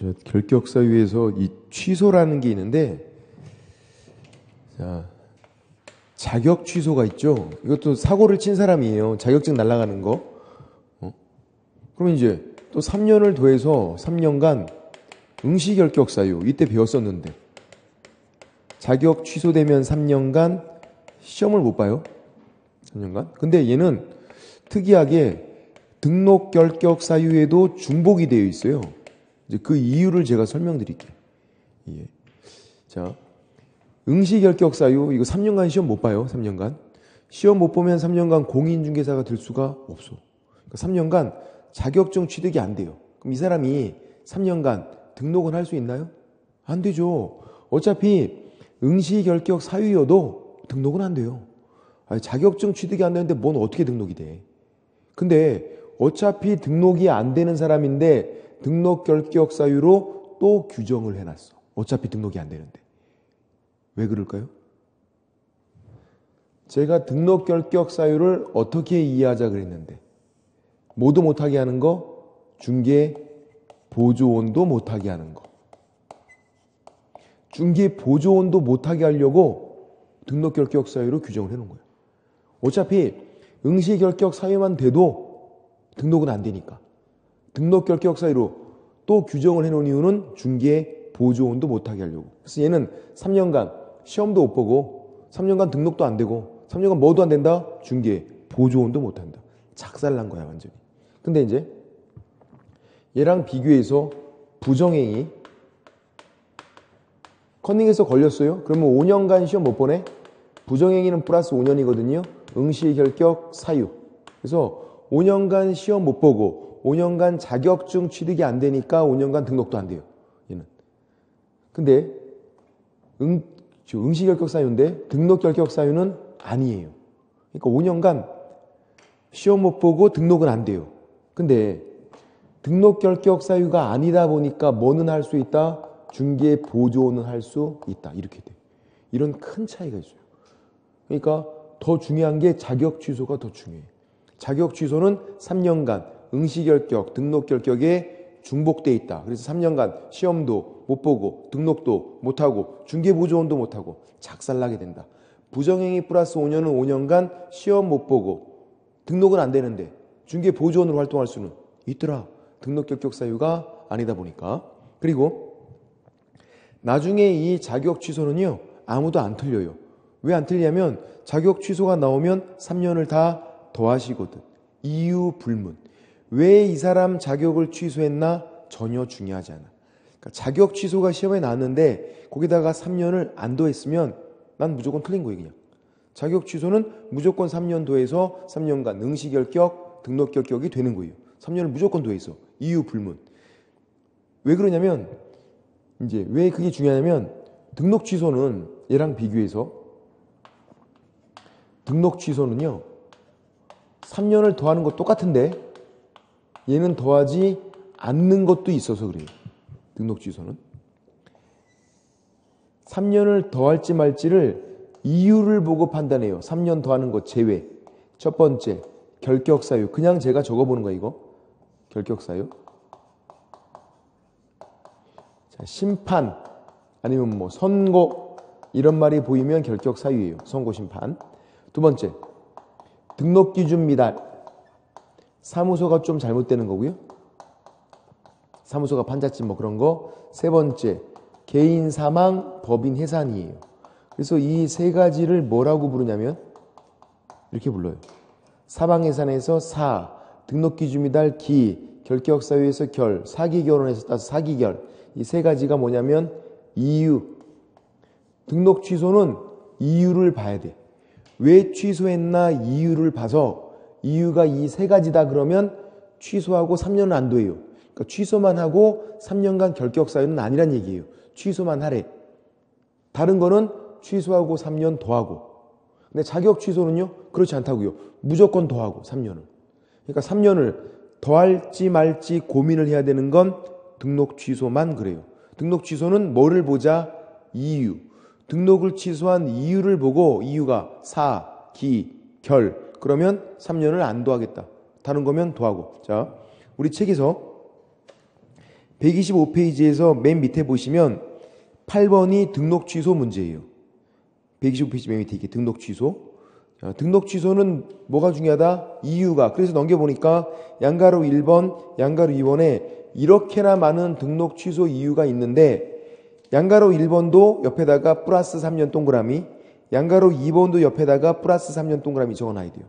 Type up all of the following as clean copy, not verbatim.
저 결격 사유에서 이 취소라는 게 있는데, 자, 자격 취소가 있죠. 이것도 사고를 친 사람이에요. 자격증 날아가는 거. 그러면 이제 또 3년을 더해서 3년간 응시 결격 사유, 이때 배웠었는데, 자격 취소되면 3년간 시험을 못 봐요. 3년간. 근데 얘는 특이하게 등록 결격 사유에도 중복이 되어 있어요. 이제 그 이유를 제가 설명드릴게요. 예. 자, 응시 결격 사유, 이거 3년간 시험 못 봐요. 3년간. 시험 못 보면 3년간 공인중개사가 될 수가 없어. 그러니까 3년간 자격증 취득이 안 돼요. 그럼 이 사람이 3년간 등록은 할 수 있나요? 안 되죠. 어차피 응시 결격 사유여도 등록은 안 돼요. 아니, 자격증 취득이 안 되는데 뭔 어떻게 등록이 돼? 근데 어차피 등록이 안 되는 사람인데 등록 결격 사유로 또 규정을 해놨어. 어차피 등록이 안 되는데. 왜 그럴까요? 제가 등록 결격 사유를 어떻게 이해하자 그랬는데, 모두 못하게 하는 거, 중개 보조원도 못하게 하는 거. 중개 보조원도 못하게 하려고 등록 결격 사유로 규정을 해놓은 거예요. 어차피 응시 결격 사유만 돼도 등록은 안 되니까. 등록 결격 사유로 또 규정을 해놓은 이유는 중개 보조원도 못하게 하려고. 그래서 얘는 3년간 시험도 못 보고 3년간 등록도 안 되고 3년간 뭐도 안 된다? 중개 보조원도 못 한다. 작살난 거야 완전히. 근데 이제 얘랑 비교해서 부정행위 컨닝해서 걸렸어요. 그러면 5년간 시험 못 보네? 부정행위는 플러스 5년이거든요. 응시 결격 사유. 그래서 5년간 시험 못 보고 5년간 자격증 취득이 안 되니까 5년간 등록도 안 돼요. 얘는. 근데 응시 결격 사유인데 등록 결격 사유는 아니에요. 그러니까 5년간 시험 못 보고 등록은 안 돼요. 근데 등록 결격 사유가 아니다 보니까 뭐는 할 수 있다? 중개 보조는 할 수 있다. 이렇게 돼. 이런 큰 차이가 있어요. 그러니까 더 중요한 게 자격 취소가 더 중요해요. 자격 취소는 3년간 응시 결격, 등록 결격에 중복돼 있다. 그래서 3년간 시험도 못 보고 등록도 못 하고 중개 보조원도 못 하고 작살나게 된다. 부정행위 플러스 5년은 5년간 시험 못 보고 등록은 안 되는데 중개 보조원으로 활동할 수는 있더라. 등록 결격 사유가 아니다 보니까. 그리고 나중에 이 자격 취소는요, 아무도 안 틀려요. 왜 안 틀리냐면 자격 취소가 나오면 3년을 다 더하시거든. 이유 불문. 왜 이 사람 자격을 취소했나 전혀 중요하지 않아. 그러니까 자격 취소가 시험에 나왔는데 거기다가 3년을 안 더했으면 난 무조건 틀린 거예요. 그냥. 자격 취소는 무조건 3년 더해서 3년간 응시 결격, 등록 결격이 되는 거예요. 3년을 무조건 더해서. 이유 불문. 왜 그러냐면 이제 왜 그게 중요하냐면 등록 취소는 얘랑 비교해서 등록 취소는요 3년을 더하는 것 똑같은데 얘는 더하지 않는 것도 있어서 그래요. 등록 취소는 3년을 더할지 말지를 이유를 보고 판단해요. 3년 더하는 것 제외. 첫 번째 결격 사유. 그냥 제가 적어보는 거야 이거. 결격 사유. 자, 심판 아니면 뭐 선고 이런 말이 보이면 결격 사유예요. 선고 심판. 두 번째 등록 기준 미달. 사무소가 좀 잘못되는 거고요. 사무소가 판잣집 뭐 그런 거. 세 번째 개인 사망, 법인 해산이에요. 그래서 이 세 가지를 뭐라고 부르냐면 이렇게 불러요. 사망 해산에서 사, 등록 기준 미달 기, 결격 사유에서 결, 사기 결혼에서 따서 사기결. 이 세 가지가 뭐냐면 이유. 등록 취소는 이유를 봐야 돼. 왜 취소했나 이유를 봐서 이유가 이 세 가지다 그러면 취소하고 3년은 안 돼요. 그러니까 취소만 하고 3년간 결격 사유는 아니란 얘기예요. 취소만 하래. 다른 거는 취소하고 3년 더하고. 근데 자격 취소는요 그렇지 않다고요. 무조건 더하고 3년을. 그러니까 3년을 더할지 말지 고민을 해야 되는 건 등록 취소만 그래요. 등록 취소는 뭐를 보자? 이유. 등록을 취소한 이유를 보고 이유가 사, 기, 결. 그러면 3년을 안 더하겠다. 다른 거면 더하고. 자, 우리 책에서 125페이지에서 맨 밑에 보시면 8번이 등록 취소 문제예요. 125페이지 맨 밑에 이게 등록 취소. 등록 취소는 뭐가 중요하다? 이유가. 그래서 넘겨보니까 양가로 1번, 양가로 2번에 이렇게나 많은 등록 취소 이유가 있는데 양가로 1번도 옆에다가 플러스 3년 동그라미, 양가로 2번도 옆에다가 플러스 3년 동그라미 적어놔야 돼요.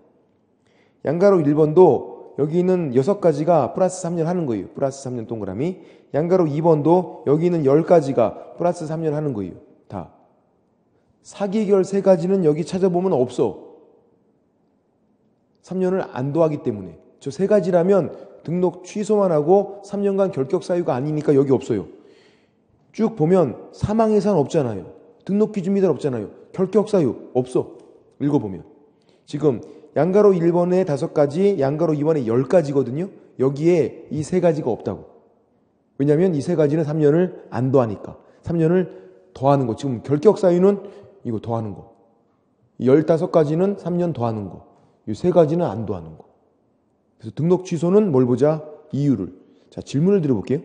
양가로 1번도 여기 있는 6가지가 플러스 3년 하는 거예요. 플러스 3년 동그라미. 양가로 2번도 여기 있는 10가지가 플러스 3년 하는 거예요. 다. 사기결 3가지는 여기 찾아보면 없어. 3년을 안 더하기 때문에. 저 3가지라면 등록 취소만 하고 3년간 결격 사유가 아니니까 여기 없어요. 쭉 보면 사망예산 없잖아요. 등록 기준 미달 없잖아요. 결격 사유 없어. 읽어보면. 지금 양가로 1번에 5가지, 양가로 2번에 10가지거든요. 여기에 이 3가지가 없다고. 왜냐하면 이 3가지는 3년을 안 더하니까. 3년을 더하는 거. 지금 결격 사유는 이거 더하는 거. 15가지는 3년 더하는 거. 이 3가지는 안 더하는 거. 그래서 등록 취소는 뭘 보자? 이유를. 자, 질문을 드려볼게요.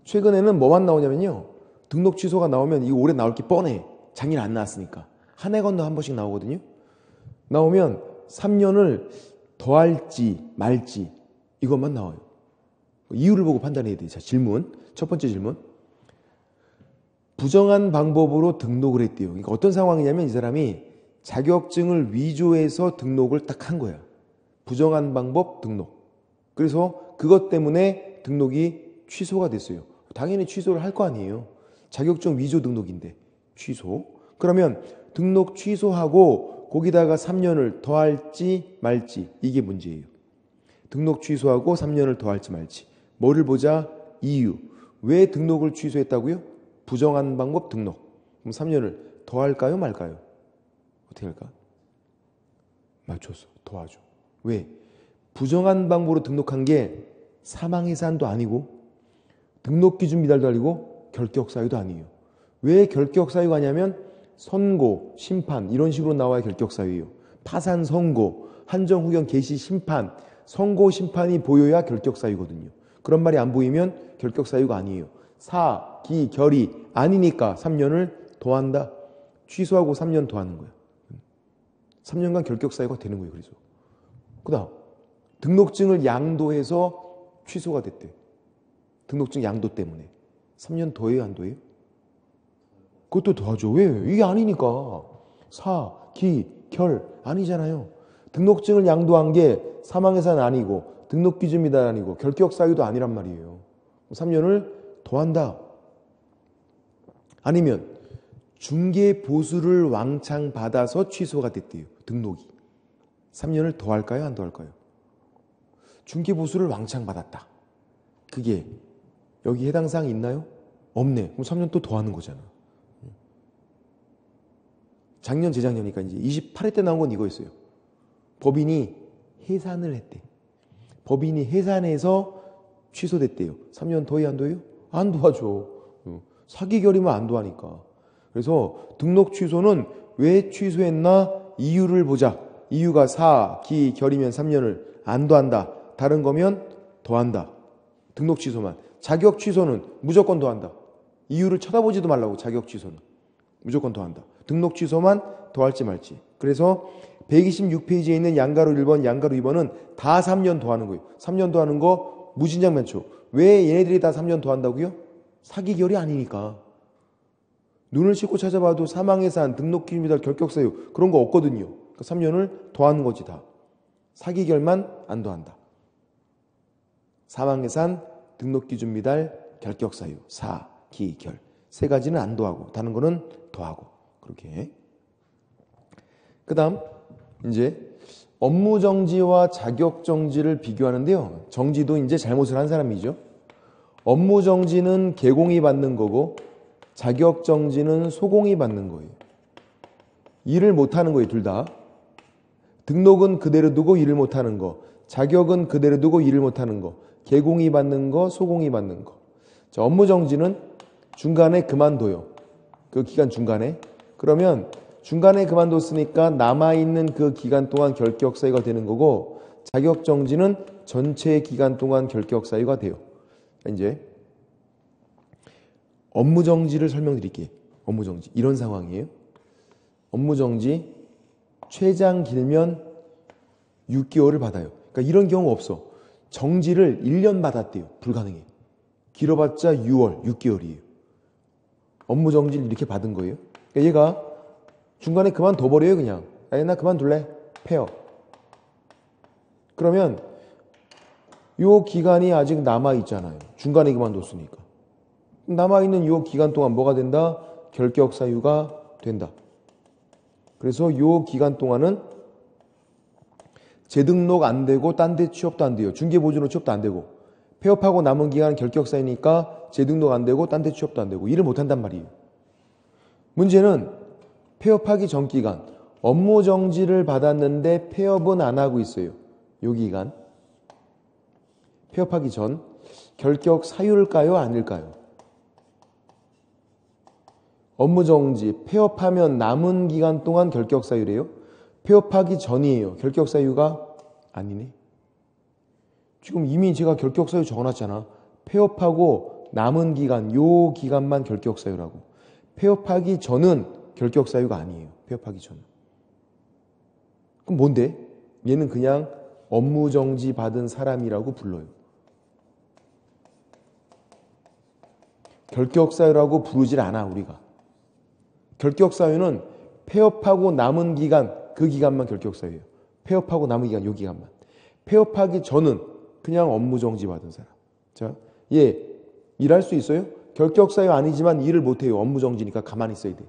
최근에는 뭐만 나오냐면요. 등록 취소가 나오면 이거 올해 나올 게 뻔해. 작년 안 나왔으니까. 한 해 건너 한 번씩 나오거든요. 나오면 3년을 더할지 말지 이것만 나와요. 이유를 보고 판단해야 돼요. 자, 질문. 첫 번째 질문. 부정한 방법으로 등록을 했대요. 그러니까 어떤 상황이냐면 이 사람이 자격증을 위조해서 등록을 딱 한 거야. 부정한 방법 등록. 그래서 그것 때문에 등록이 취소가 됐어요. 당연히 취소를 할 거 아니에요. 자격증 위조 등록인데 취소. 그러면 등록 취소하고 거기다가 3년을 더할지 말지 이게 문제예요. 등록 취소하고 3년을 더할지 말지. 뭐를 보자? 이유. 왜 등록을 취소했다고요? 부정한 방법 등록. 그럼 3년을 더할까요 말까요? 어떻게 할까? 맞췄어. 더하죠. 왜? 부정한 방법으로 등록한 게 사망예산도 아니고 등록 기준 미달도 아니고 결격 사유도 아니에요. 왜 결격 사유가 아니냐면 선고, 심판 이런 식으로 나와야 결격 사유예요. 파산 선고, 한정 후견 개시 심판, 선고 심판이 보여야 결격 사유거든요. 그런 말이 안 보이면 결격 사유가 아니에요. 사, 기, 결이 아니니까 3년을 더한다. 취소하고 3년 더하는 거야. 3년간 결격 사유가 되는 거예요. 그래서 그다음 등록증을 양도해서 취소가 됐대. 등록증 양도 때문에 3년 더해요, 안 더해요? 그것도 더하죠. 왜? 이게 아니니까. 사, 기, 결 아니잖아요. 등록증을 양도한 게 사망예산 아니고 등록 기준 미달 아니고 결격 사유도 아니란 말이에요. 3년을 더한다. 아니면 중개 보수를 왕창 받아서 취소가 됐대요. 등록이. 3년을 더할까요? 안 더할까요? 중개 보수를 왕창 받았다. 그게 여기 해당 사항이 있나요? 없네. 그럼 3년 또 더하는 거잖아. 작년, 재작년이니까 이제 28회 때 나온 건 이거였어요. 법인이 해산을 했대. 법인이 해산해서 취소됐대요. 3년 더해요, 안 더해요? 안 도와줘. 사기결이면 안 도하니까. 그래서 등록 취소는 왜 취소했나 이유를 보자. 이유가 사, 기, 결이면 3년을 안 더한다. 다른 거면 더한다. 등록 취소만. 자격 취소는 무조건 더한다. 이유를 쳐다보지도 말라고. 자격 취소는 무조건 더한다. 등록 취소만 더할지 말지. 그래서 126페이지에 있는 양가로 1번, 양가로 2번은 다 3년 더하는 거예요. 3년 더하는 거 무진장 많죠. 왜 얘네들이 다 3년 더한다고요? 사기결이 아니니까. 눈을 씻고 찾아봐도 사망예산, 등록 기준 미달, 결격 사유 그런 거 없거든요. 그러니까 3년을 더하는 거지 다. 사기결만 안 더한다. 사망예산, 등록 기준 미달, 결격 사유, 사, 기, 결. 3가지는 안 더하고 다른 거는 더하고. 그렇게. 그다음 이제 업무 정지와 자격 정지를 비교하는데요. 정지도 이제 잘못을 한 사람이죠. 업무 정지는 개공이 받는 거고 자격 정지는 소공이 받는 거예요. 일을 못 하는 거예요, 둘 다. 등록은 그대로 두고 일을 못 하는 거. 자격은 그대로 두고 일을 못 하는 거. 개공이 받는 거, 소공이 받는 거. 자, 업무 정지는 중간에 그만둬요. 그 기간 중간에. 그러면 중간에 그만뒀으니까 남아있는 그 기간 동안 결격 사유가 되는 거고 자격 정지는 전체 기간 동안 결격 사유가 돼요. 이제 업무정지를 설명드릴게요. 업무정지. 이런 상황이에요. 업무정지 최장 길면 6개월을 받아요. 그러니까 이런 경우 없어. 정지를 1년 받았대요. 불가능해. 길어봤자 6월, 6개월이에요. 업무정지를 이렇게 받은 거예요. 그러니까 얘가 중간에 그만둬버려요. 그냥. 야, 나 그만둘래. 폐업. 그러면 요 기간이 아직 남아있잖아요. 중간에 그만뒀으니까. 남아있는 요 기간 동안 뭐가 된다? 결격 사유가 된다. 그래서 요 기간 동안은 재등록 안 되고 딴 데 취업도 안 돼요. 중개보증으로 취업도 안 되고 폐업하고 남은 기간은 결격 사유니까 재등록 안 되고 딴 데 취업도 안 되고 일을 못 한단 말이에요. 문제는 폐업하기 전 기간 업무정지를 받았는데 폐업은 안 하고 있어요. 요 기간 폐업하기 전 결격 사유일까요? 아닐까요? 업무정지, 폐업하면 남은 기간 동안 결격 사유래요. 폐업하기 전이에요. 결격 사유가 아니네. 지금 이미 제가 결격 사유 적어놨잖아. 폐업하고 남은 기간, 요 기간만 결격 사유라고. 폐업하기 전은 결격 사유가 아니에요. 폐업하기 전. 그럼 뭔데? 얘는 그냥 업무정지 받은 사람이라고 불러요. 결격 사유라고 부르질 않아 우리가. 결격 사유는 폐업하고 남은 기간, 그 기간만 결격 사유예요. 폐업하고 남은 기간, 요 기간만. 폐업하기 전은 그냥 업무정지 받은 사람. 자, 얘 일할 수 있어요? 결격 사유 아니지만 일을 못해요. 업무정지니까 가만히 있어야 돼.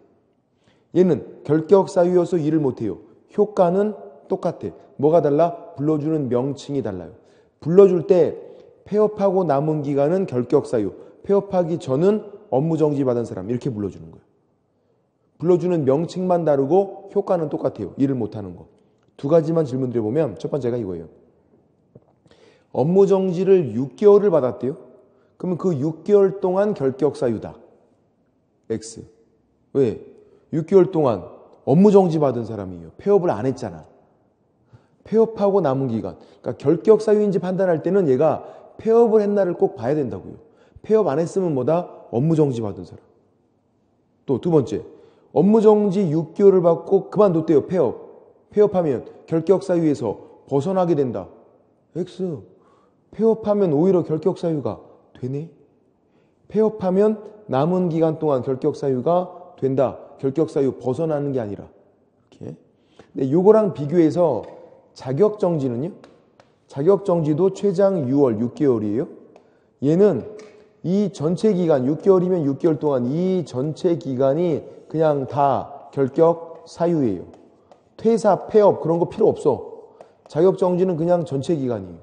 얘는 결격 사유여서 일을 못해요. 효과는 똑같아. 뭐가 달라? 불러주는 명칭이 달라요. 불러줄 때 폐업하고 남은 기간은 결격 사유, 폐업하기 전은 업무정지 받은 사람 이렇게 불러주는 거예요. 불러주는 명칭만 다르고 효과는 똑같아요. 일을 못하는 거. 두 가지만 질문 드려보면 첫 번째가 이거예요. 업무정지를 6개월을 받았대요. 그러면 그 6개월 동안 결격 사유다. X. 왜? 6개월 동안 업무정지 받은 사람이에요. 폐업을 안 했잖아. 폐업하고 남은 기간. 그러니까 결격 사유인지 판단할 때는 얘가 폐업을 했나를 꼭 봐야 된다고요. 폐업 안 했으면 뭐다? 업무정지 받은 사람. 또 두 번째. 업무정지 6개월을 받고 그만뒀대요. 폐업하면 결격 사유에서 벗어나게 된다. X. 폐업하면 오히려 결격 사유가 되네. 폐업하면 남은 기간 동안 결격 사유가 된다. 결격 사유 벗어나는 게 아니라. 이렇게. 근데 요거랑 비교해서 자격정지는요? 자격정지도 최장 6월, 6개월이에요. 얘는 이 전체 기간, 6개월이면 6개월 동안 이 전체 기간이 그냥 다 결격 사유예요. 퇴사, 폐업 그런 거 필요 없어. 자격정지는 그냥 전체 기간이에요.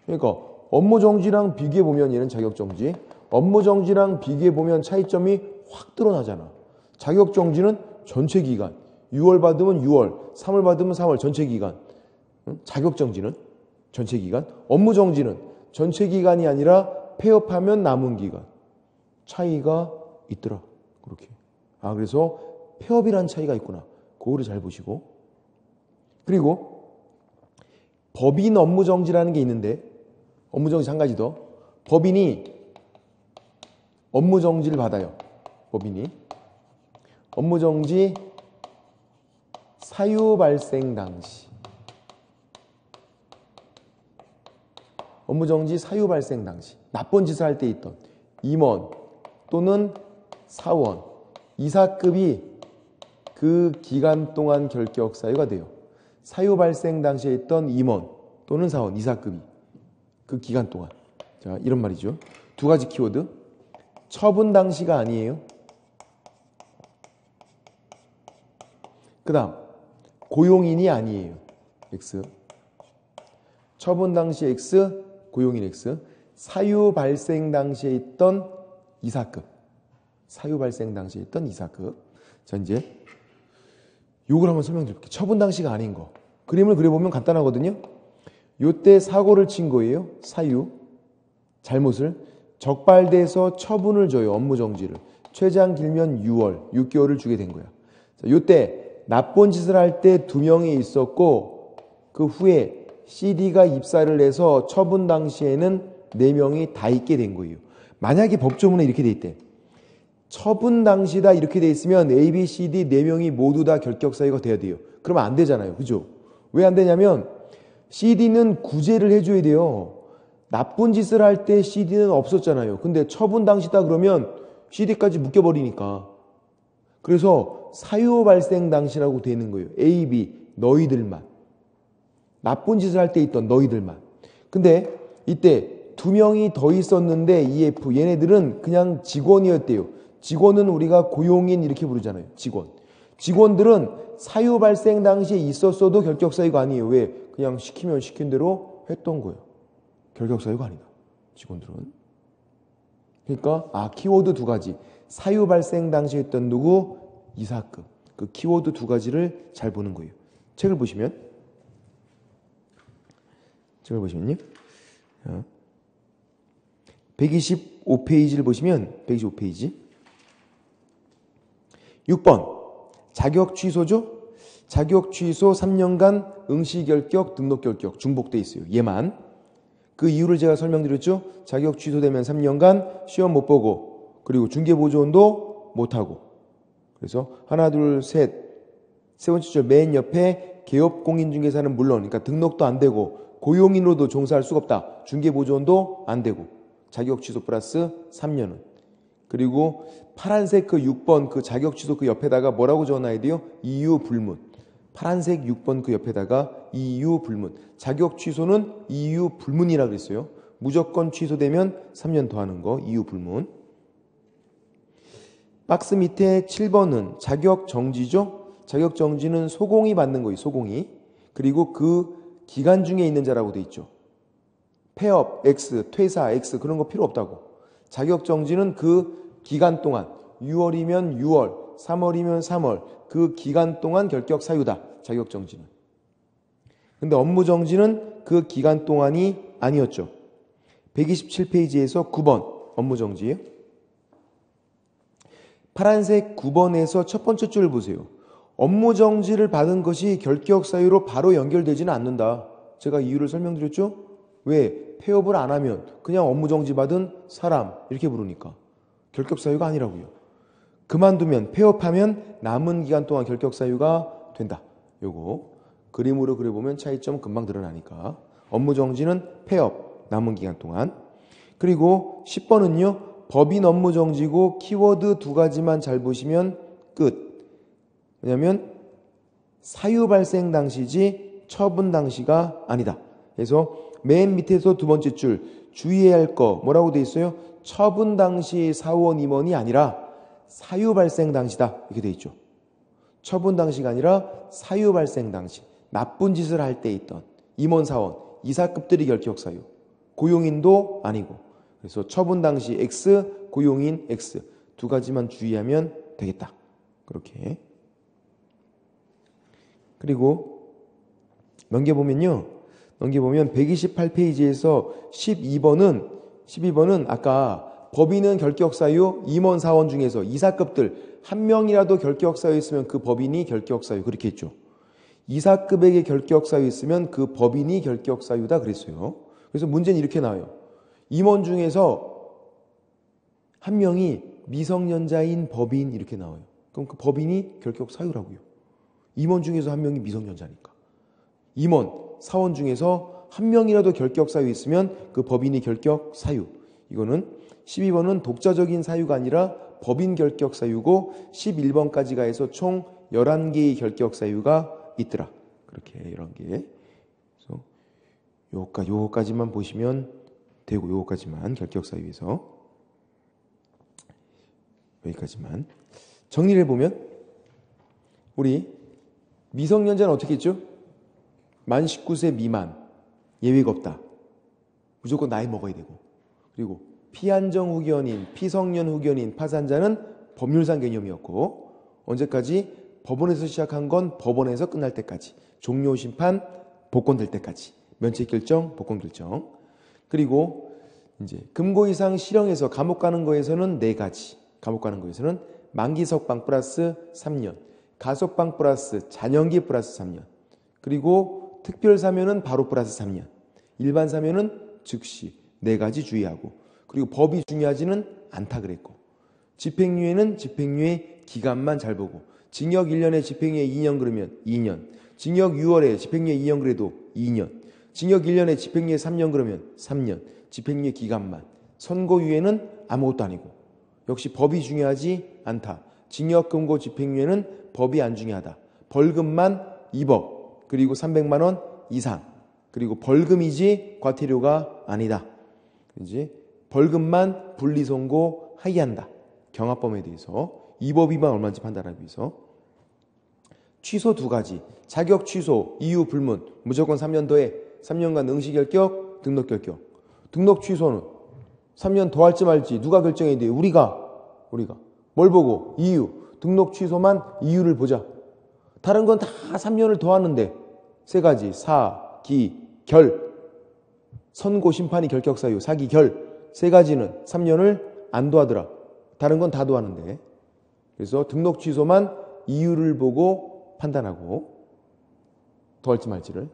그러니까 업무정지랑 비교해보면 얘는 자격정지, 업무정지랑 비교해보면 차이점이 확 드러나잖아. 자격정지는 전체 기간, 6월 받으면 6월, 3월 받으면 3월 전체 기간. 자격정지는 전체 기간, 업무정지는 전체 기간이 아니라 폐업하면 남은 기간. 차이가 있더라. 그렇게. 아, 그래서 폐업이라는 차이가 있구나. 그거를 잘 보시고. 그리고 법인 업무정지라는 게 있는데, 업무정지 한 가지 더. 법인이 업무정지를 받아요. 법인이. 업무정지 사유 발생 당시. 업무정지 사유 발생 당시. 나쁜 짓을 할 때 있던 임원 또는 사원, 이사급이 그 기간 동안 결격 사유가 돼요. 사유 발생 당시에 있던 임원 또는 사원, 이사급이 그 기간 동안. 자, 이런 말이죠. 두 가지 키워드. 처분 당시가 아니에요. 그 다음 고용인이 아니에요. X. 처분 당시 X, 고용인 X. 사유 발생 당시에 있던 이사급. 사유 발생 당시에 있던 이사급. 자, 이제 요걸 한번 설명드릴게요. 처분 당시가 아닌 거. 그림을 그려보면 간단하거든요. 요때 사고를 친 거예요. 사유. 잘못을. 적발돼서 처분을 줘요. 업무정지를. 최장 길면 6월, 6개월을 주게 된 거야. 자, 요때 나쁜 짓을 할 때 2명이 있었고 그 후에 CD가 입사를 해서 처분 당시에는 4명이 다 있게 된 거예요. 만약에 법조문에 이렇게 돼 있대. 처분 당시다 이렇게 돼 있으면 A, B, C, D 4명이 모두 다 결격 사유가 돼야 돼요. 그러면 안 되잖아요. 그죠? 왜 안 되냐면 CD는 구제를 해줘야 돼요. 나쁜 짓을 할 때 CD는 없었잖아요. 근데 처분 당시다 그러면 CD까지 묶여버리니까. 그래서 사유 발생 당시라고 되는 거예요. A, B 너희들만. 나쁜 짓을 할 때 있던 너희들만. 근데 이때 2명이 더 있었는데 EF 얘네들은 그냥 직원이었대요. 직원은 우리가 고용인 이렇게 부르잖아요. 직원. 직원들은 사유 발생 당시에 있었어도 결격 사유가 아니에요. 왜? 그냥 시키면 시킨 대로 했던 거예요. 결격 사유가 아니다. 직원들은. 그러니까 키워드 2가지. 사유 발생 당시에 했던 누구? 이사급. 그 키워드 2가지를 잘 보는 거예요. 책을 보시면요. 125페이지를 보시면 125페이지 6번 자격 취소죠. 자격 취소 3년간 응시 결격, 등록 결격 중복돼 있어요. 얘만. 그 이유를 제가 설명드렸죠. 자격 취소되면 3년간 시험 못 보고 그리고 중개보조원도 못하고. 그래서 하나 둘 셋 세 번째 줄 맨 옆에 개업공인중개사는 물론 그러니까 등록도 안 되고 고용인으로도 종사할 수가 없다. 중개보조원도 안 되고 자격 취소 플러스 3년은. 그리고 파란색 그 6번 그 자격 취소 그 옆에다가 뭐라고 적어놔야 돼요? 이유 불문. 파란색 6번 그 옆에다가 이유 불문. 자격 취소는 이유 불문이라고 그랬어요. 무조건 취소되면 3년 더 하는 거 이유 불문. 박스 밑에 7번은 자격 정지죠. 자격 정지는 소공이 받는 거예요. 소공이. 그리고 그 기간 중에 있는 자라고 돼 있죠. 폐업 X, 퇴사 X 그런 거 필요 없다고. 자격 정지는 그 기간 동안 6월이면 6월, 3월이면 3월 그 기간 동안 결격 사유다. 자격 정지는. 근데 업무 정지는 그 기간 동안이 아니었죠. 127페이지에서 9번 업무 정지예요. 파란색 9번에서 첫 번째 줄을 보세요. 업무 정지를 받은 것이 결격 사유로 바로 연결되지는 않는다. 제가 이유를 설명드렸죠? 왜? 폐업을 안 하면 그냥 업무 정지 받은 사람 이렇게 부르니까. 결격 사유가 아니라고요. 그만두면 폐업하면 남은 기간 동안 결격 사유가 된다. 요거 그림으로 그려보면 차이점 금방 드러나니까. 업무 정지는 폐업 남은 기간 동안. 그리고 10번은요. 법인 업무 정지고 키워드 2가지만 잘 보시면 끝. 왜냐하면 사유 발생 당시지 처분 당시가 아니다. 그래서 맨 밑에서 2번째 줄 주의해야 할 거 뭐라고 돼 있어요? 처분 당시 사원 임원이 아니라 사유 발생 당시다. 이렇게 돼 있죠. 처분 당시가 아니라 사유 발생 당시. 나쁜 짓을 할 때 있던 임원 사원, 이사급들이 결격 사유. 고용인도 아니고. 그래서 처분 당시 X, 고용인 X 2가지만 주의하면 되겠다. 그렇게. 그리고 넘겨보면 128페이지에서 12번은 아까 법인은 결격사유 임원 사원 중에서 이사급들 한 명이라도 결격사유 있으면 그 법인이 결격사유 그렇게 했죠. 이사급에게 결격사유 있으면 그 법인이 결격사유다 그랬어요. 그래서 문제는 이렇게 나와요. 임원 중에서 한 명이 미성년자인 법인 이렇게 나와요. 그럼 그 법인이 결격사유라고요. 임원 중에서 한 명이 미성년자니까. 임원, 사원 중에서 한 명이라도 결격사유 있으면 그 법인이 결격사유. 이거는 12번은 독자적인 사유가 아니라 법인 결격사유고 11번까지가 해서 총 11개의 결격사유가 있더라. 그렇게 11개. 그래서 요거까지만 보시면 되고 요거까지만 결격사유에서 여기까지만. 정리를 해보면 우리 미성년자는 어떻게 했죠? 만 19세 미만 예외가 없다. 무조건 나이 먹어야 되고. 그리고 피한정 후견인, 피성년 후견인, 파산자는 법률상 개념이었고 언제까지? 법원에서 시작한 건 법원에서 끝날 때까지. 종료 심판, 복권될 때까지. 면책 결정, 복권 결정. 그리고 이제 금고 이상 실형에서 감옥 가는 거에서는 4가지. 감옥 가는 거에서는 만기 석방 플러스 3년, 가석방 플러스 잔연기 플러스 3년. 그리고 특별 사면은 바로 플러스 3년. 일반 사면은 즉시 네 가지 주의하고, 그리고 법이 중요하지는 않다 그랬고, 집행유예는 집행유예 기간만 잘 보고, 징역 1년에 집행유예 2년 그러면 2년, 징역 6월에 집행유예 2년 그래도 2년, 징역 1년에 집행유예 3년 그러면 3년, 집행유예 기간만. 선고유예는 아무것도 아니고, 역시 법이 중요하지 않다. 징역, 금고, 집행유예는 법이 안 중요하다. 벌금만 2법, 그리고 300만 원 이상, 그리고 벌금이지 과태료가 아니다. 이제 벌금만 분리선고 하이한다. 경합범에 대해서 2법 위반 얼마인지 판단하기 위해서. 취소 2가지. 자격 취소, 이유 불문, 무조건 3년 더해. 3년간 응시 결격, 등록 결격. 등록 취소는 3년 더 할지 말지 누가 결정해야 돼요? 우리가. 뭘 보고? 이유. 등록 취소만 이유를 보자. 다른 건 다 3년을 더 하는데 3가지. 사, 기, 결. 선고, 심판이 결격 사유, 사기, 결. 3가지는 3년을 안 도하더라. 다른 건 다 도하는데. 그래서 등록 취소만 이유를 보고 판단하고 더 할지 말지를.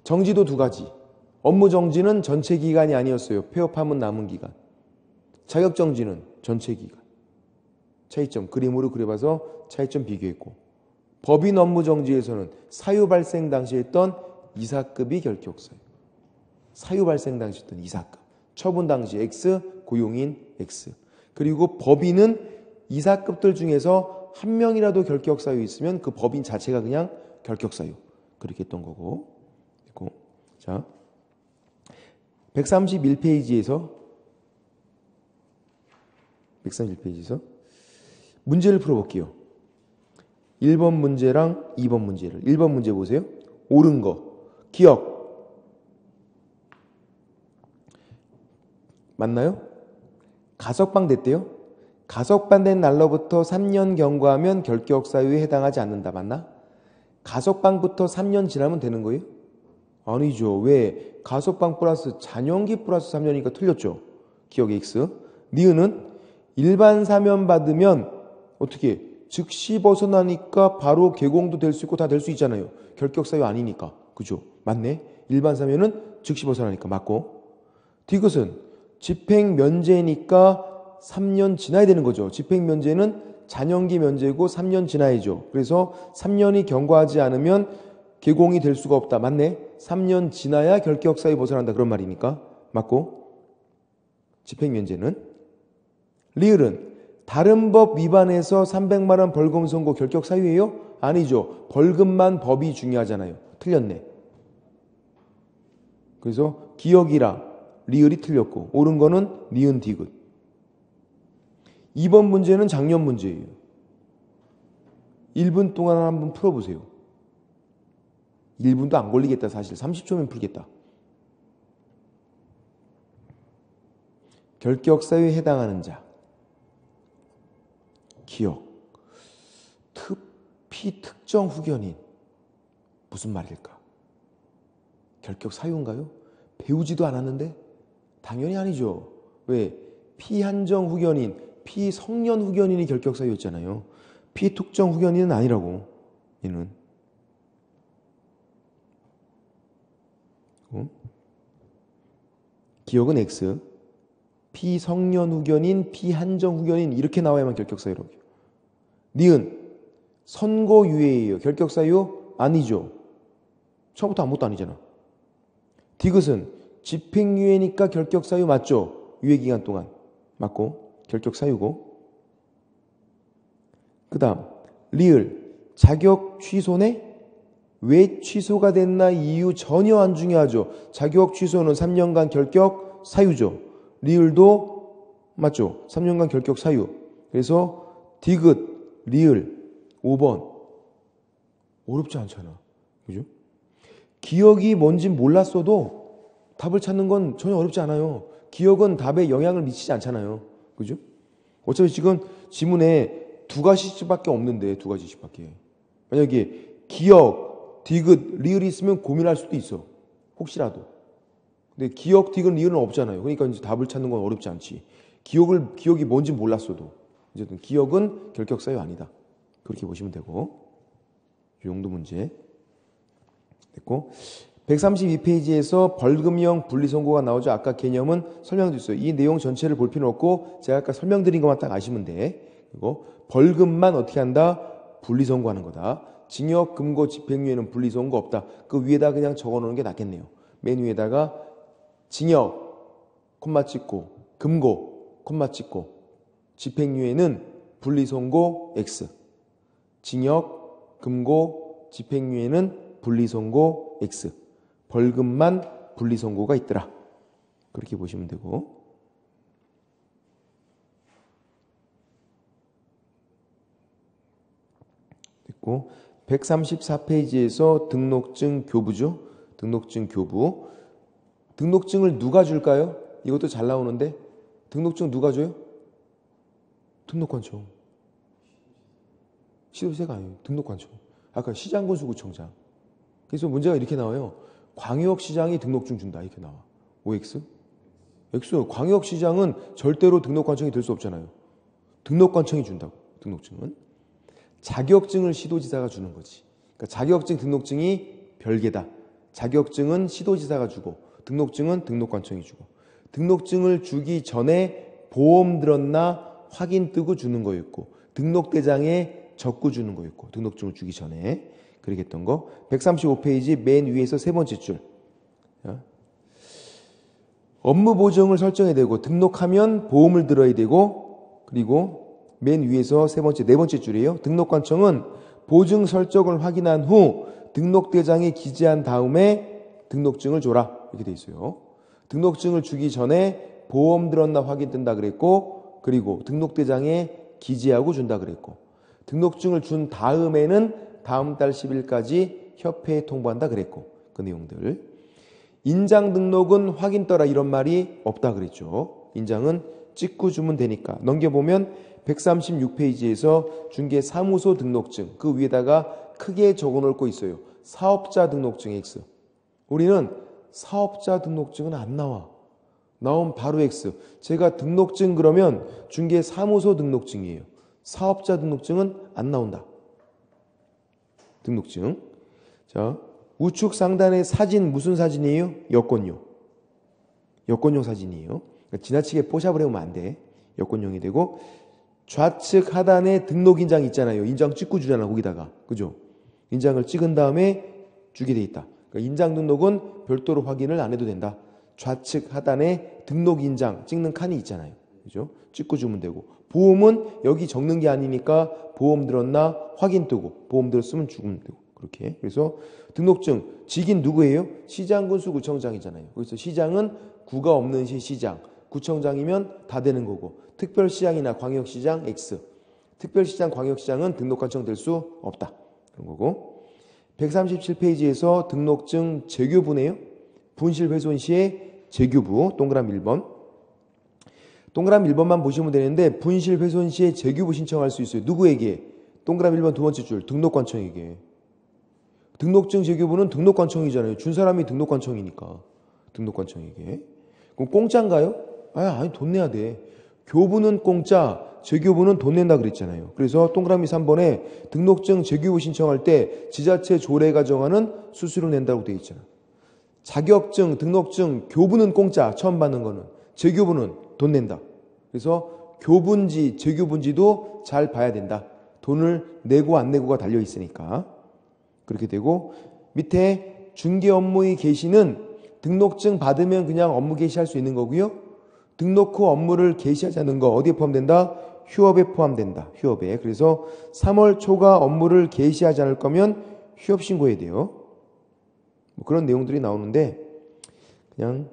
정지도 2가지. 업무 정지는 전체 기간이 아니었어요. 폐업하면 남은 기간. 자격 정지는 전체 기간. 차이점 그림으로 그려봐서 차이점 비교했고, 법인 업무 정지에서는 사유 발생 당시 했던 이사급이 결격 사유. 사유 발생 당시 했던 이사급. 처분 당시 X, 고용인 X. 그리고 법인은 이사급들 중에서 한 명이라도 결격 사유 있으면 그 법인 자체가 그냥 결격 사유. 그렇게 했던 거고. 자, 131페이지에서 문제를 풀어볼게요. 1번 문제랑 2번 문제를. 1번 문제 보세요. 옳은 거. 기억. 맞나요? 가석방 됐대요. 가석방 된 날로부터 3년 경과하면 결격 사유에 해당하지 않는다. 맞나? 가석방부터 3년 지나면 되는 거예요? 아니죠. 왜? 가석방 플러스 잔영기 플러스 3년이니까 틀렸죠. 기억 X. 니은은 일반 사면 받으면 어떻게 즉시 벗어나니까 바로 개공도 될 수 있고 다 될 수 있잖아요. 결격 사유 아니니까. 그죠? 맞네. 일반 사면은 즉시 벗어나니까 맞고. 디귿은 집행 면제니까 3년 지나야 되는 거죠. 집행 면제는 잔영기 면제고 3년 지나야죠. 그래서 3년이 경과하지 않으면 개공이 될 수가 없다. 맞네. 3년 지나야 결격 사유 벗어난다. 그런 말이니까 맞고. 집행 면제는. 리을은 다른 법 위반해서 300만 원 벌금 선고 결격 사유예요? 아니죠. 벌금만 법이 중요하잖아요. 틀렸네. 그래서 기억이랑 리을이 틀렸고, 옳은 거는 니은 디귿. 2번 문제는 작년 문제예요. 1분 동안 한번 풀어보세요. 1분도 안 걸리겠다. 사실 30초면 풀겠다. 결격 사유에 해당하는 자. 기억. 피특정 후견인. 무슨 말일까? 결격 사유인가요? 배우지도 않았는데? 당연히 아니죠. 왜? 피한정 후견인, 피성년 후견인이 결격 사유였잖아요. 피특정 후견인은 아니라고. 얘는. 기억은 X. 피성년 후견인, 피한정 후견인 이렇게 나와야만 결격 사유라고. 니은 선고유예예요. 결격 사유 아니죠. 처음부터 아무것도 아니잖아. 디귿은 집행유예니까 결격 사유 맞죠? 유예기간 동안 맞고 결격 사유고. 그 다음 리을 자격 취소네? 왜 취소가 됐나 이유 전혀 안 중요하죠. 자격 취소는 3년간 결격 사유죠. 리을도 맞죠? 3년간 결격 사유. 그래서 디귿, 리을 5번 어렵지 않잖아. 그죠? 기억이 뭔지 몰랐어도 답을 찾는 건 전혀 어렵지 않아요. 기억은 답에 영향을 미치지 않잖아요. 그죠? 어차피 지금 지문에 2가지씩밖에 없는데 2가지씩밖에. 만약에 기억, 디귿, 리을이 있으면 고민할 수도 있어. 혹시라도. 근데 기억, 디귿, 리을은 없잖아요. 그러니까 이제 답을 찾는 건 어렵지 않지. 기억이 뭔지 몰랐어도. 어쨌든 기억은 결격 사유 아니다. 그렇게 보시면 되고. 이 정도 문제 됐고. 132페이지에서 벌금형 분리선고가 나오죠. 아까 개념은 설명드렸어요. 이 내용 전체를 볼 필요는 없고 제가 아까 설명드린 것만 딱 아시면 돼. 그리고 벌금만 어떻게 한다? 분리선고하는 거다. 징역, 금고, 집행유예는 분리선고 없다. 그 위에다 그냥 적어놓는 게 낫겠네요. 맨 위에다가 징역, 콤마 찍고, 금고, 콤마 찍고, 집행유예는 분리선고 X. 징역, 금고, 집행유예는 분리선고 X. 벌금만 분리선고가 있더라. 그렇게 보시면 되고. 됐고. 134페이지에서 등록증 교부죠. 등록증 교부. 등록증을 누가 줄까요? 이것도 잘 나오는데 등록증 누가 줘요? 등록관청. 시도지사가 아니에요. 등록관청. 아까 시장군수구청장. 그래서 문제가 이렇게 나와요. 광역시장이 등록증 준다. 이렇게 나와. OX? X. 광역시장은 절대로 등록관청이 될 수 없잖아요. 등록관청이 준다고. 등록증은. 자격증을 시도지사가 주는 거지. 그러니까 자격증, 등록증이 별개다. 자격증은 시도지사가 주고 등록증은 등록관청이 주고 등록증을 주기 전에 보험 들었나 확인 뜨고 주는 거였고 등록대장에 적고 주는 거였고 등록증을 주기 전에 그렇게 했던 거. 135페이지 맨 위에서 세 번째 줄. 업무 보정을 설정해야 되고 등록하면 보험을 들어야 되고 그리고 맨 위에서 네 번째 줄이에요. 등록관청은 보증 설정을 확인한 후 등록대장에 기재한 다음에 등록증을 줘라. 이렇게 돼 있어요. 등록증을 주기 전에 보험 들었나 확인 뜬다 그랬고 그리고 등록대장에 기재하고 준다 그랬고 등록증을 준 다음에는 다음 달 10일까지 협회에 통보한다 그랬고 그 내용들. 인장 등록은 확인 떠라 이런 말이 없다 그랬죠. 인장은 찍고 주면 되니까. 넘겨보면 136페이지에서 중개사무소 등록증 그 위에다가 크게 적어놓을 거 있어요. 사업자 등록증 X. 우리는 사업자 등록증은 안 나와. 나오면 바로 X. 제가 등록증 그러면 중개사무소 등록증이에요. 사업자 등록증은 안 나온다. 등록증. 자, 우측 상단의 사진 무슨 사진이에요? 여권용. 여권용 사진이에요. 그러니까 지나치게 뽀샵을 해오면 안 돼. 여권용이 되고 좌측 하단에 등록인장 있잖아요. 인장 찍고 주잖아. 거기다가. 그죠? 인장을 찍은 다음에 주게 돼 있다. 그러니까 인장 등록은 별도로 확인을 안 해도 된다. 좌측 하단에 등록인장 찍는 칸이 있잖아요. 그죠? 찍고 주면 되고 보험은 여기 적는 게 아니니까 보험 들었나 확인 뜨고 보험 들었으면 주면 되고 그렇게. 그래서 등록증 직인 누구예요? 시장군수 구청장이잖아요. 그래서 시장은 구가 없는 시장, 구청장이면 다 되는 거고 특별시장이나 광역시장 X. 특별시장, 광역시장은 등록관청 될 수 없다. 그런 거고. 137페이지에서 등록증 재교부네요. 분실훼손 시에 재교부 동그라미 1번. 동그라미 1번만 보시면 되는데 분실훼손 시에 재교부 신청할 수 있어요. 누구에게? 동그라미 1번 두 번째 줄 등록관청에게. 등록증 재교부는 등록관청이잖아요. 준 사람이 등록관청이니까. 등록관청에게. 그럼 공짜인가요? 아니 돈 내야 돼. 교부는 공짜, 재교부는 돈 낸다 그랬잖아요. 그래서 동그라미 3번에 등록증 재교부 신청할 때 지자체 조례가 정하는 수수료 낸다고 되어 있잖아. 자격증, 등록증, 교부는 공짜, 처음 받는 거는. 재교부는 돈 낸다. 그래서 교부인지 재교부인지도 잘 봐야 된다. 돈을 내고 안 내고가 달려 있으니까. 그렇게 되고 밑에 중개 업무의 개시는 등록증 받으면 그냥 업무 개시할 수 있는 거고요. 등록 후 업무를 개시하자는 거 어디에 포함된다? 휴업에 포함된다. 휴업에. 그래서 3월 초가 업무를 개시하지 않을 거면 휴업 신고해야 돼요. 뭐 그런 내용들이 나오는데 그냥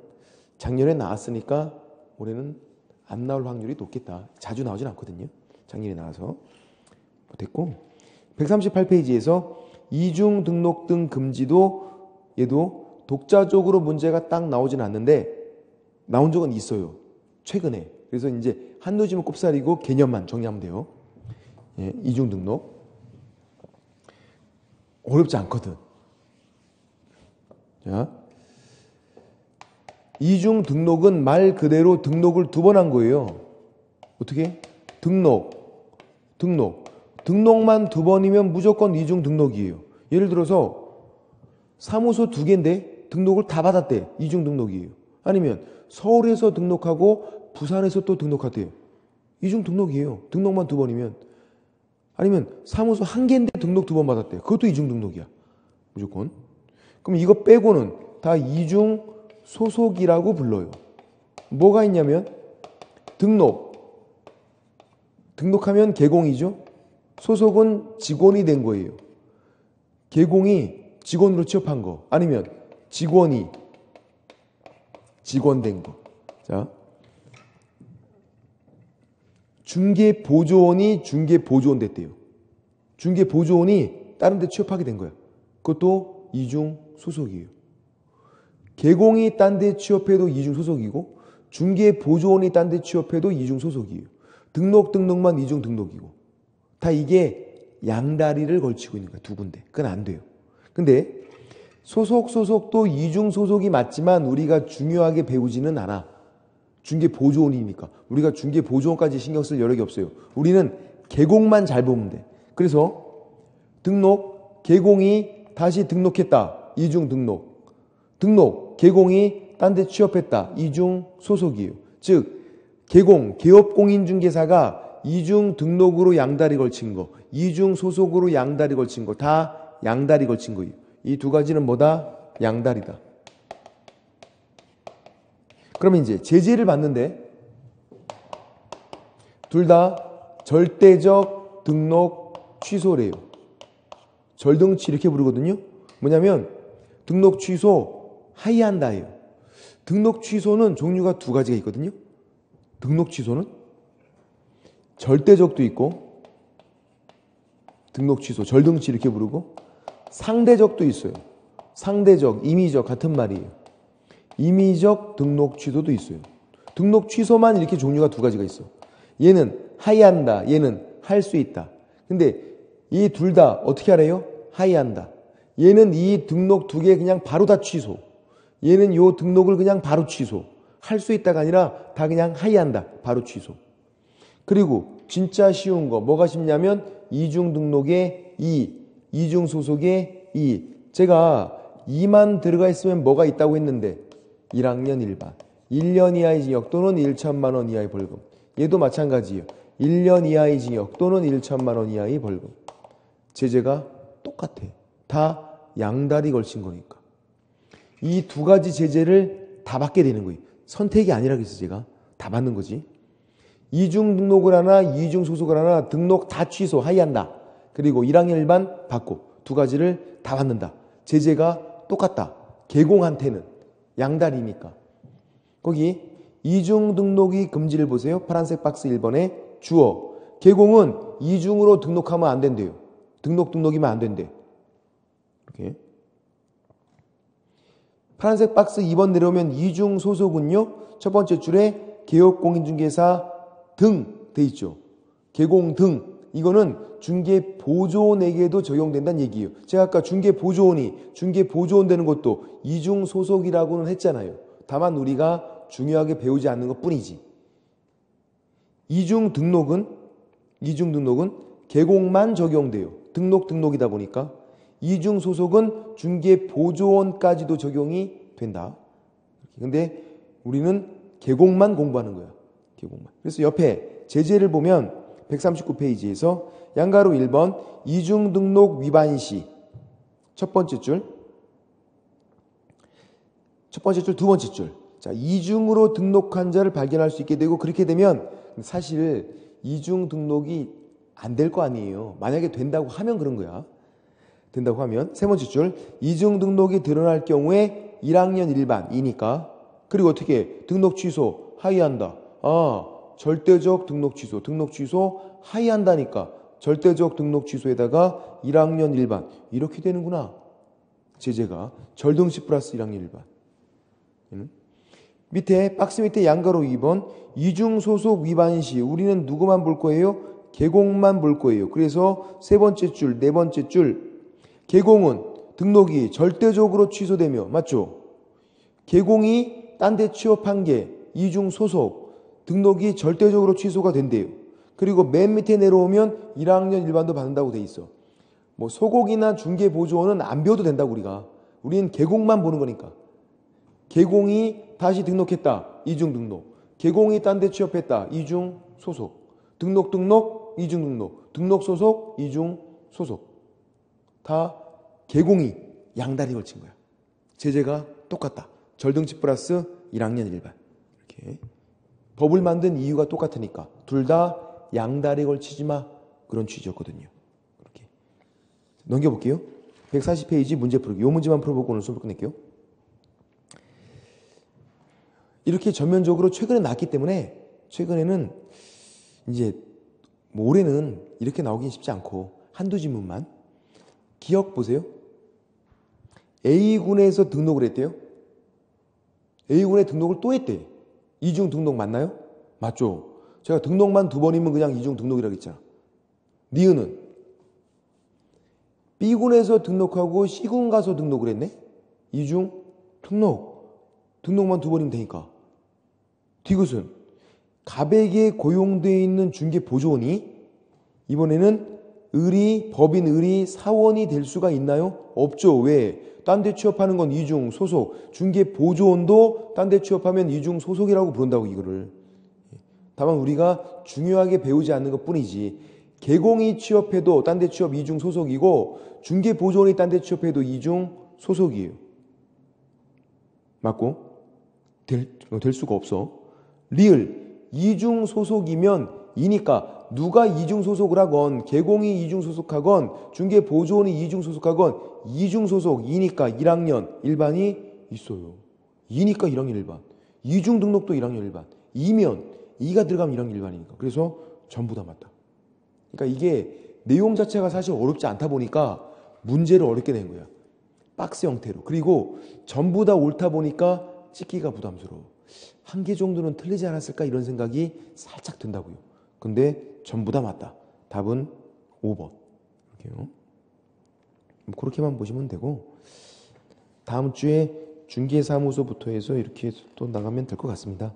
작년에 나왔으니까 올해는 안 나올 확률이 높겠다. 자주 나오진 않거든요. 작년에 나와서. 됐고 138페이지에서 이중 등록 등 금지도 얘도 독자적으로 문제가 딱 나오진 않는데 나온 적은 있어요. 최근에. 그래서 이제 한두 지면 꼽살이고 개념만 정리하면 돼요. 예, 이중 등록. 어렵지 않거든. 자, 이중 등록은 말 그대로 등록을 두 번 한 거예요. 어떻게? 등록만 두 번이면 무조건 이중 등록이에요. 예를 들어서 사무소 두 개인데 등록을 다 받았대. 이중 등록이에요. 아니면 서울에서 등록하고 부산에서 또 등록하대요. 이중 등록이에요. 등록만 2번이면. 아니면 사무소 한 개인데 등록 2번 받았대. 그것도 이중 등록이야. 무조건. 그럼 이거 빼고는 다 이중 소속이라고 불러요. 뭐가 있냐면 등록하면 개공이죠. 소속은 직원이 된 거예요. 개공이 직원으로 취업한 거. 아니면 직원이 직원된 거. 자, 중개보조원이 중개보조원 됐대요. 중개보조원이 다른 데 취업하게 된 거야. 그것도 이중 소속이에요. 개공이 딴 데 취업해도 이중 소속이고 중개보조원이 딴 데 취업해도 이중 소속이에요. 등록만 이중 등록이고 다 이게 양다리를 걸치고 있는 거야. 2군데. 그건 안 돼요. 근데 소속도 이중 소속이 맞지만 우리가 중요하게 배우지는 않아. 중개보조원이니까. 우리가 중개보조원까지 신경 쓸 여력이 없어요. 우리는 개공만 잘 보면 돼. 그래서 개공이 다시 등록했다. 이중 개공이 딴 데 취업했다. 이중 소속이에요. 즉 개업공인중개사가 이중 등록으로 양다리 걸친 거, 이중 소속으로 양다리 걸친 거, 다 양다리 걸친 거예요. 이 2가지는 뭐다? 양다리다. 그러면 이제 제재를 받는데 둘 다 절대적 등록 취소래요. 절등치 이렇게 부르거든요. 뭐냐면 등록 취소 하이한다예요. 등록 취소는 종류가 2가지가 있거든요. 등록 취소는 절대적도 있고 등록 취소 절등치 이렇게 부르고 상대적도 있어요. 상대적, 임의적 같은 말이에요. 임의적 등록 취소도 있어요. 등록 취소만 이렇게 종류가 2가지가 있어. 얘는 하이한다. 얘는 할 수 있다. 근데 이 둘 다 어떻게 하래요? 하이한다. 얘는 이 등록 2개 그냥 바로 다 취소. 얘는 요 등록을 그냥 바로 취소. 할 수 있다가 아니라 다 그냥 하이한다. 바로 취소. 그리고 진짜 쉬운 거 뭐가 쉽냐면 이중 등록에 이중 소속에 제가 2만 들어가 있으면 뭐가 있다고 했는데 1학년 1반 1년 이하의 징역 또는 1천만 원 이하의 벌금. 얘도 마찬가지예요. 1년 이하의 징역 또는 1천만 원 이하의 벌금. 제재가 똑같아. 다 양다리 걸친 거니까. 이 2가지 제재를 다 받게 되는 거예요. 선택이 아니라 그래서 제가 다 받는 거지. 이중 등록을 하나 이중 소속을 하나 등록 다 취소 하이한다. 그리고 1학년 1반 받고 2가지를 다 받는다. 제재가 똑같다. 개공한테는 양다리니까. 거기 이중 등록이 금지를 보세요. 파란색 박스 1번에 주어. 개공은 이중으로 등록하면 안 된대요. 등록이면 안 된대. 이렇게. 파란색 박스 2번 내려오면 이중 소속은요. 첫 번째 줄에 개업공인중개사 등 돼 있죠. 개공 등. 이거는 중개보조원에게도 적용된다는 얘기예요. 제가 아까 중개보조원 되는 것도 이중 소속이라고는 했잖아요. 다만 우리가 중요하게 배우지 않는 것 뿐이지. 이중 등록은 개공만 적용돼요. 등록이다 보니까. 이중 소속은 중개보조원까지도 적용이 된다. 근데 우리는 개공만 공부하는 거야. 개공만. 그래서 옆에 제재를 보면 139페이지에서 양가로 1번 이중 등록 위반 시 첫 번째 줄, 두 번째 줄. 자, 이중으로 등록한 자를 발견할 수 있게 되고 그렇게 되면 사실 이중 등록이 안 될 거 아니에요. 만약에 된다고 하면 그런 거야. 된다고 하면 세 번째 줄 이중 등록이 드러날 경우에 1학년 1반이니까 그리고 어떻게 등록 취소 하이한다. 절대적 등록 취소 하이한다니까 절대적 등록 취소에다가 1학년 1반 이렇게 되는구나. 제재가 절등시 플러스 1학년 1반. 밑에 박스 밑에 양가로 2번 이중 소속 위반 시 우리는 누구만 볼 거예요? 개공만 볼 거예요. 그래서 세 번째 줄, 네 번째 줄 개공은 등록이 절대적으로 취소되며 맞죠? 개공이 딴 데 취업한 게 이중 소속 등록이 절대적으로 취소가 된대요. 그리고 맨 밑에 내려오면 1학년 1반도 받는다고 돼 있어. 뭐 소곡이나 중개보조원은 안 배워도 된다고 우리는 개공만 보는 거니까. 개공이 다시 등록했다. 이중 등록. 개공이 딴 데 취업했다. 이중 소속. 등록 이중 등록 소속 이중 소속. 다 개공이 양다리 걸친 거야. 제재가 똑같다. 절등치 플러스 1학년 일반. 이렇게. 법을 만든 이유가 똑같으니까 둘 다 양다리 걸치지 마. 그런 취지였거든요. 이렇게. 넘겨볼게요. 140페이지 문제 풀기. 이 문제만 풀어보고 오늘 수업을 끝낼게요. 이렇게 전면적으로 최근에 나왔기 때문에 최근에는 이제 뭐 올해는 이렇게 나오긴 쉽지 않고 한두 지문만. 기억 보세요. A군에서 등록을 했대요. A군에 등록을 또 했대. 이중 등록 맞나요? 맞죠. 제가 등록만 2번이면 그냥 이중 등록이라고 했잖아. 니은은 B군에서 등록하고 C군 가서 등록을 했네. 이중 등록만 2번이면 되니까. 디귿은 갑에게 고용되어 있는 중개보조원이 이번에는 법인 의리 사원이 될 수가 있나요? 없죠. 왜? 딴 데 취업하는 건 이중 소속, 중개보조원도 딴 데 취업하면 이중 소속이라고 부른다고 이거를. 다만 우리가 중요하게 배우지 않는 것 뿐이지 개공이 취업해도 딴 데 취업 이중 소속이고 중개보조원이 딴 데 취업해도 이중 소속이에요. 맞고? 될 수가 없어. 리을 이중 소속이면 이니까 누가 이중 소속을 하건 개공이 이중 소속하건 중개보조원이 이중 소속하건 이중 소속 이니까 1학년 일반이 있어요. 이니까 1학년 일반. 이중 등록도 1학년 일반. 이면 이가 들어가면 1학년 일반이니까. 그래서 전부 다 맞다. 그러니까 이게 내용 자체가 사실 어렵지 않다 보니까 문제를 어렵게 낸 거야. 박스 형태로. 그리고 전부 다 옳다 보니까 찍기가 부담스러워. 한 개 정도는 틀리지 않았을까 이런 생각이 살짝 든다고요. 근데 전부 다 맞다. 답은 5번. 이렇게요. 그렇게만 보시면 되고 다음 주에 중개사무소부터 해서 이렇게 또 나가면 될 것 같습니다.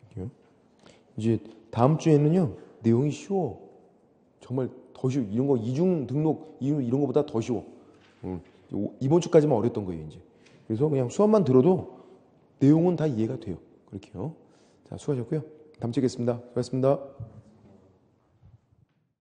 이렇게요. 이제 다음 주에는요. 내용이 쉬워. 정말 더 쉬워. 이런 거 이중 등록 이런 거보다 더 쉬워. 이번 주까지만 어렸던 거예요. 이제. 그래서 그냥 수업만 들어도 내용은 다 이해가 돼요. 그렇게요. 자, 수고하셨고요. 다음 주에 뵙겠습니다. 수고하셨습니다.